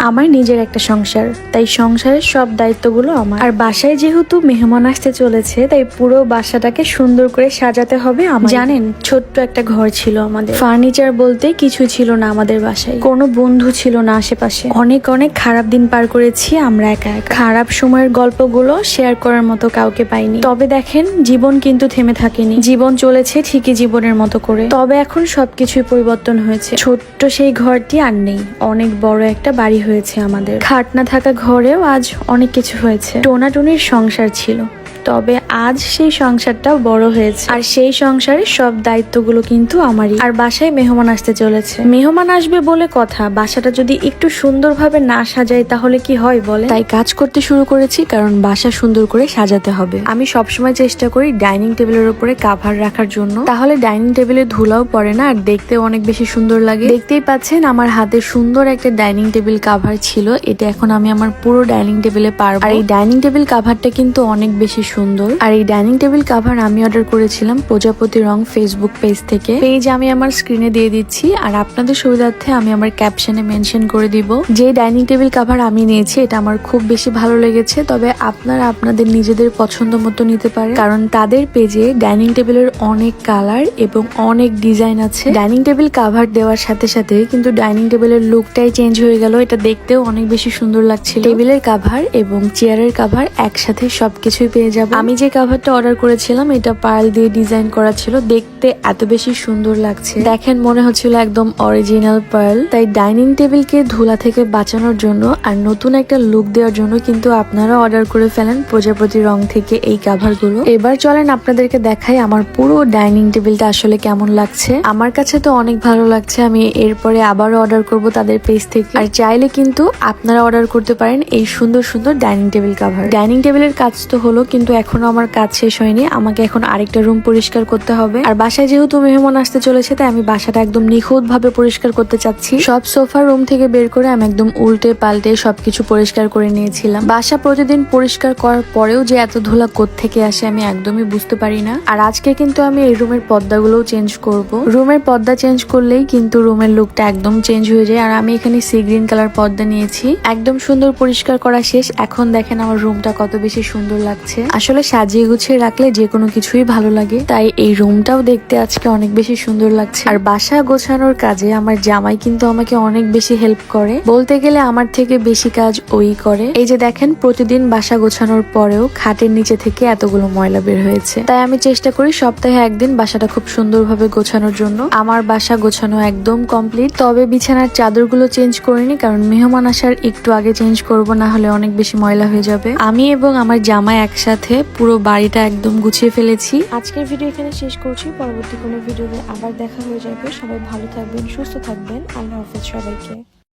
আমার নিজের একটা সংসার, তাই সংসারের সব দায়িত্বগুলো আমার। আর বাসায় যেহেতু মেহমান আসতে চলেছে, তাই পুরো বাসাটাকে সুন্দর করে সাজাতে হবে আমার। জানেন, ছোট্ট একটা ঘর ছিল আমাদের, ফার্নিচার বলতে কিছু ছিল না আমাদের বাসায়, কোনো বন্ধু ছিল না আশেপাশে। অনেক অনেক খারাপ দিন পার করেছি আমরা একা একা। খারাপ সময়ের গল্পগুলো শেয়ার করার মতো কাউকে পাইনি। তবে দেখেন, জীবন কিন্তু থেমে থাকেনি, জীবন চলেছে ঠিকই জীবনের মতো করে। তবে এখন সবকিছুই পরিবর্তন হয়েছে। ছোট্ট সেই ঘরটি আর নেই, অনেক বড় একটা বাড়ি হয়েছে আমাদের। খাট না থাকা ঘরেও আজ অনেক কিছু হয়েছে। টোনাটুনির সংসার ছিল, তবে আজ সেই সংসারটাও বড় হয়েছে, আর সেই সংসারের সব দায়িত্বগুলো কিন্তু আমারই। আর বাসায় মেহমান আসতে চলেছে, মেহমান আসবে বলে কথা, বাসাটা যদি একটু সুন্দরভাবে না সাজাই তাহলে কি হয় বলে। তাই কাজ করতে শুরু করেছি, কারণ বাসা সুন্দর করে সাজাতে হবে। আমি সবসময় চেষ্টা করি ডাইনিং টেবিলের উপরে কাভার রাখার জন্য, তাহলে ডাইনিং টেবিলে ধুলাও পড়ে না আর দেখতেও অনেক বেশি সুন্দর লাগে। দেখতেই পাচ্ছেন আমার হাতে সুন্দর একটা ডাইনিং টেবিল কাভার ছিল, এটা এখন আমি আমার পুরো ডাইনিং টেবিলে পারবো। আর এই ডাইনিং টেবিল কাভারটা কিন্তু অনেক বেশি সুন্দর। আর এই ডাইনিং টেবিল কাভার আমি অর্ডার করেছিলাম প্রজাপতি রং ফেসবুক পেজ থেকে। পেজ আমি আমার স্ক্রিনে দিয়ে দিচ্ছি, আর আপনাদের সুবিধার্থে আমি আমার ক্যাপশনে মেনশন করে দিব। যে ডাইনিং টেবিল কাভার আমি নিয়েছি এটা আমার খুব বেশি ভালো লেগেছে, তবে আপনারা আপনাদের নিজেদের পছন্দ মতো নিতে পারেন, কারণ তাদের পেজে ডাইনিং টেবিলের অনেক কালার এবং অনেক ডিজাইন আছে। ডাইনিং টেবিল কাভার দেওয়ার সাথে সাথে কিন্তু ডাইনিং টেবিলের লুকটাই চেঞ্জ হয়ে গেল, এটা দেখতেও অনেক বেশি সুন্দর লাগছিল। টেবিলের কাভার এবং চেয়ারের কাভার একসাথে সবকিছুই পেয়ে যাবো। আমি যে কাভারটা অর্ডার করেছিলাম এটা পার্ল দিয়ে ডিজাইন করা ছিল, দেখতে এত বেশি সুন্দর লাগছে, দেখেন মনে হচ্ছিল একদম অরিজিনাল পার্ল। তাই ডাইনিং টেবিলকে ধুলা থেকে বাঁচানোর জন্য আর নতুন একটা লুক দেওয়ার জন্য কিন্তু আপনারা অর্ডার করে ফেলেন প্রজাপতি রং থেকে এই কাভার গুলো। এবার চলেন আপনাদেরকে দেখাই আমার পুরো ডাইনিং টেবিলটা আসলে কেমন লাগছে। আমার কাছে তো অনেক ভালো লাগছে, আমি এরপরে আবারও অর্ডার করব তাদের পেজ থেকে। আর চাইলে কিন্তু আপনারা অর্ডার করতে পারেন এই সুন্দর সুন্দর ডাইনিং টেবিল কাভার। ডাইনিং টেবিলের কাজ তো হলো, কিন্তু এখনো আমার কাজ শেষ হয়নি, আমাকে এখন আরেকটা রুম পরিষ্কার করতে হবে। আর বাসায় যেহেতু মেহমান আসতে চলেছে, তাই আমি বাসাটা একদম নিখুঁত ভাবে পরিষ্কার করতে চাচ্ছি। সব সোফা রুম থেকে বের করে আমি একদম উল্টে পাল্টে সবকিছু পরিষ্কার করে নিয়েছিলাম। বাসা প্রতিদিন পরিষ্কার করার পরেও যে এত ধুলা কোত্থেকে আসে আমি একদমই বুঝতে পারি না। আর আজকে কিন্তু আমি এই রুমের পর্দাগুলোও চেঞ্জ করব। রুমের পর্দা চেঞ্জ করলেই কিন্তু রুমের লুকটা একদম চেঞ্জ হয়ে যায়। আর আমি এখানে সি গ্রিন কালার পর্দা নিয়েছি। একদম সুন্দর পরিষ্কার করা শেষ, এখন দেখেন আমার রুমটা কত বেশি সুন্দর লাগছে। আসলে সাজিয়ে গুছিয়ে রাখলে যে কোনো কিছুই ভালো লাগে, তাই এই রুমটাও দেখতে আজকে অনেক বেশি সুন্দর লাগছে। আর বাসা গোছানোর কাজে আমার জামাই কিন্তু আমাকে অনেক বেশি হেল্প করে, বলতে গেলে আমার থেকে বেশি কাজ ওই করে। এই যে দেখেন, প্রতিদিন বাসা গোছানোর পরেও খাটের নিচে থেকে এতগুলো ময়লা বের হয়েছে, তাই আমি চেষ্টা করি সপ্তাহে একদিন বাসাটা খুব সুন্দরভাবে গোছানোর জন্য। আমার বাসা গোছানো একদম কমপ্লিট, তবে বিছানার চাদরগুলো চেঞ্জ করিনি, কারণ মেহমান আসার একটু আগে চেঞ্জ করব, না হলে অনেক বেশি ময়লা হয়ে যাবে। আমি এবং আমার জামাই একসাথে পুরো বাড়িটা একদম গুছিয়ে ফেলেছি। আজকের ভিডিও এখানে শেষ করছি, পরবর্তী কোনো ভিডিওতে আবার দেখা হয়ে যাবে। সবাই ভালো থাকবেন, সুস্থ থাকবেন, আল্লাহ হাফেজ সবাইকে।